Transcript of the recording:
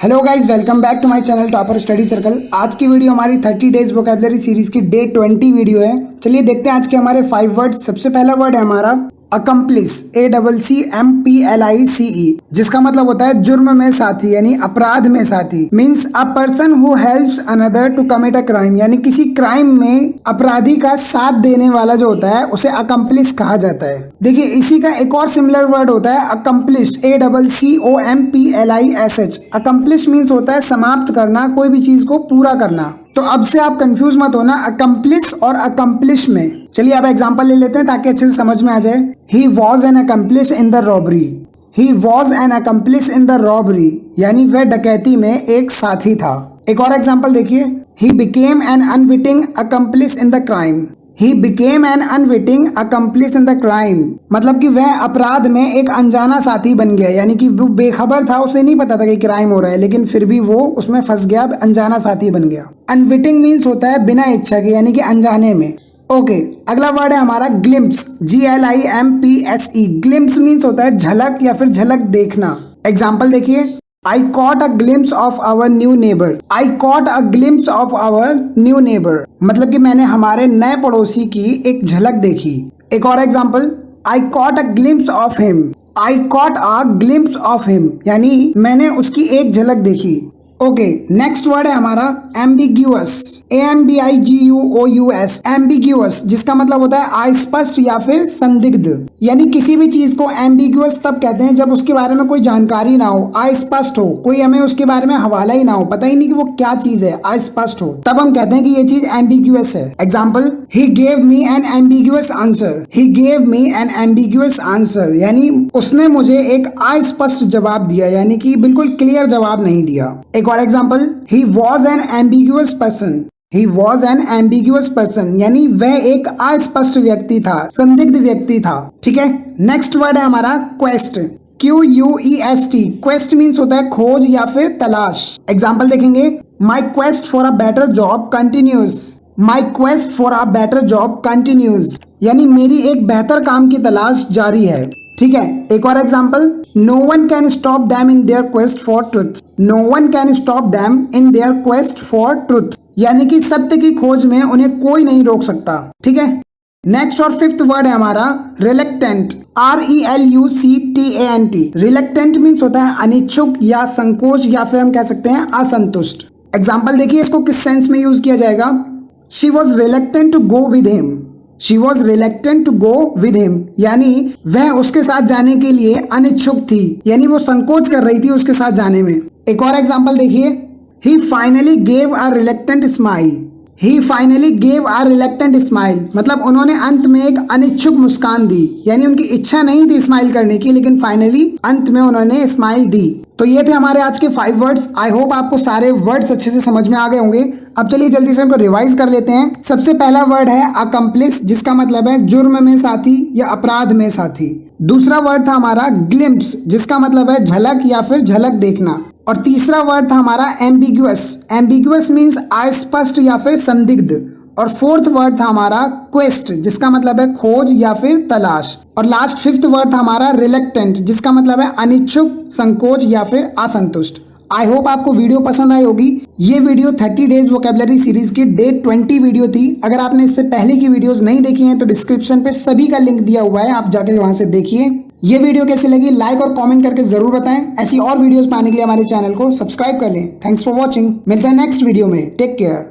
Hello guys, welcome back to my channel topper study circle. आज की video हमारी 30 days vocabulary series की day 20 video है। चलिए देखते हैं आज के हमारे 5 वर्ड। सबसे पहला वर्ड है हमारा अकम्प्लिस, ACCMPLICE, जिसका मतलब होता है जुर्म में साथी यानी अपराध में साथी। Means a person who helps another to commit a crime, यानी किसी क्राइम में अपराधी का साथ देने वाला जो होता है उसे अकम्प्लिस कहा जाता है। देखिए इसी का एक और सिमिलर वर्ड होता है अकम्प्लिश, ACCOMPLISH। अकम्प्लिश मीन्स होता है समाप्त करना, कोई भी चीज को पूरा करना। तो अब से आप कंफ्यूज मत होना अकम्प्लिस और अकम्प्लिश में। चलिए आप एग्जांपल ले लेते हैं ताकि अच्छे से समझ में आ जाए। He was an accomplish in the robbery. He was an accomplish in the robbery यानी वह डकैती में एक साथी था। एक और एग्जांपल देखिए, he became an unwitting accomplice in the crime. He became an unwitting accomplice in the crime मतलब कि वह अपराध में एक अनजाना साथी बन गया, यानी कि वो बेखबर था, उसे नहीं पता था कि क्राइम हो रहा है, लेकिन फिर भी वो उसमें फंस गया, अनजाना साथी बन गया। अनविटिंग मीन्स होता है बिना इच्छा के, यानी कि अनजाने में। ओके, अगला वर्ड है हमारा ग्लिम्प्स, GLIMPSE। ग्लिम्प्स मीन्स होता है झलक या फिर झलक देखना। एग्जाम्पल देखिए, I caught a glimpse of our new neighbor. I caught a glimpse of our new neighbor. मतलब कि मैंने हमारे नए पड़ोसी की एक झलक देखी। एक और example, I caught a glimpse of him. I caught a glimpse of him यानी मैंने उसकी एक झलक देखी। ओके, नेक्स्ट वर्ड है हमारा एम्बिग्यूअस, AMBIGUOUS। एम्बिग्यूअस जिसका मतलब होता है अस्पष्ट या फिर संदिग्ध, यानी किसी भी चीज को एम्बिग्यूअस तब कहते हैं जब उसके बारे में कोई जानकारी ना हो, अस्पष्ट हो, कोई हमें उसके बारे में हवाला ही ना हो, पता ही नहीं कि वो क्या चीज है, अस्पष्ट हो, तब हम कहते हैं कि ये चीज एम्बिग्यूअस है। Example, he gave me an ambiguous answer. He gave me an ambiguous answer यानी उसने मुझे एक अस्पष्ट जवाब दिया, यानी कि बिल्कुल क्लियर जवाब नहीं दिया। एक और example, he was an ambiguous person. He was an ambiguous person यानी वह एक अस्पष्ट व्यक्ति था, संदिग्ध व्यक्ति था। ठीक है, नेक्स्ट वर्ड है हमारा क्वेस्ट, QUEST। क्वेस्ट मीन्स होता है खोज या फिर तलाश। एग्जाम्पल देखेंगे, my quest for a better job continues. My quest for a better job continues यानी मेरी एक बेहतर काम की तलाश जारी है। ठीक है, एक और example, no one can stop them in their quest for truth. No one can stop them in their quest for truth यानी कि सत्य की खोज में उन्हें कोई नहीं रोक सकता। ठीक है, नेक्स्ट और फिफ्थ वर्ड है हमारा रिलेक्टेंट, RELUCTANT। रिलेक्टेंट मीन्स होता है अनिच्छुक या संकोच या फिर हम कह सकते हैं असंतुष्ट। एग्जाम्पल देखिए, इसको किस सेंस में यूज किया जाएगा। She was reluctant to go with him. She was reluctant to go with him यानी वह उसके साथ जाने के लिए अनिच्छुक थी, यानी वो संकोच कर रही थी उसके साथ जाने में। एक और एग्जाम्पल देखिए, he finally gave a reluctant smile. He finally gave a reluctant smile मतलब उन्होंने अंत में एक अनिच्छुक मुस्कान दी, यानी उनकी इच्छा नहीं थी स्माइल करने की, लेकिन फाइनली अंत में उन्होंने स्माइल दी। तो ये थे हमारे आज के 5 वर्ड्स। आई होप आपको सारे वर्ड्स अच्छे से समझ में आ गए होंगे। अब चलिए जल्दी से उनको रिवाइज कर लेते हैं। सबसे पहला वर्ड है अकम्प्लिस, जिसका मतलब है जुर्म में साथी या अपराध में साथी। दूसरा वर्ड था हमारा ग्लिम्प्स, जिसका मतलब है झलक या फिर झलक देखना। और तीसरा वर्ड था हमारा एम्बिग्यूअस। एम्बिग्यूअस मीन्स अस्पष्ट या फिर संदिग्ध। और फोर्थ वर्ड था हमारा क्वेस्ट, जिसका मतलब है खोज या फिर तलाश। और लास्ट फिफ्थ वर्ड था हमारा रिलेक्टेंट, जिसका मतलब है अनिच्छुक, संकोच या फिर असंतुष्ट। आई होप आपको वीडियो पसंद आई होगी। ये वीडियो 30 डेज वोकैबुलरी सीरीज की डे 20 वीडियो थी। अगर आपने इससे पहले की वीडियोस नहीं देखी हैं तो डिस्क्रिप्शन पे सभी का लिंक दिया हुआ है, आप जाकर वहां से देखिए। ये वीडियो कैसी लगी लाइक और कमेंट करके जरूर बताएं। ऐसी और वीडियोस पाने के लिए हमारे चैनल को सब्सक्राइब कर लें। Thanks for watching. मिलते हैं नेक्स्ट वीडियो में। Take care.